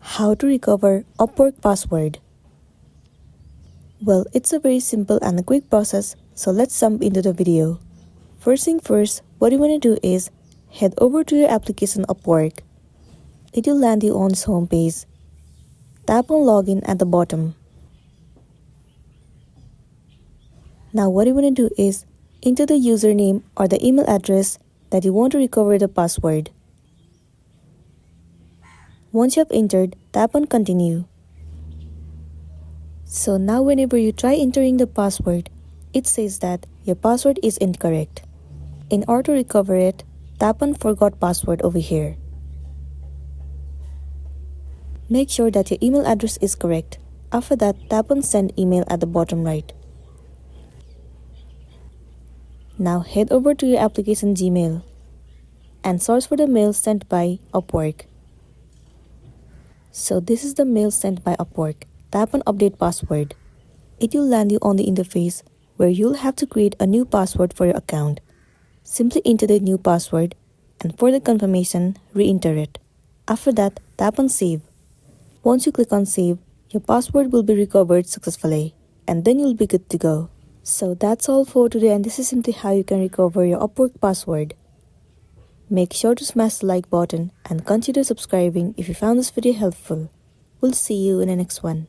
How to recover UpWork password? Well, it's a very simple and a quick process, so let's jump into the video. First thing first, what you want to do is head over to your application UpWork. It will land you on its homepage. Tap on Login at the bottom. Now what you want to do is enter the username or the email address that you want to recover the password. Once you have entered, tap on Continue. So now whenever you try entering the password, it says that your password is incorrect. In order to recover it, tap on Forgot Password over here. Make sure that your email address is correct. After that, tap on Send Email at the bottom right. Now head over to your application Gmail and search for the mail sent by UpWork. So this is the mail sent by UpWork. Tap on Update Password. It will land you on the interface where you'll have to create a new password for your account. Simply enter the new password and for the confirmation, re-enter it. After that, tap on Save. Once you click on Save, your password will be recovered successfully and then you'll be good to go. So that's all for today, and this is simply how you can recover your UpWork password. Make sure to smash the like button and consider subscribing if you found this video helpful. We'll see you in the next one.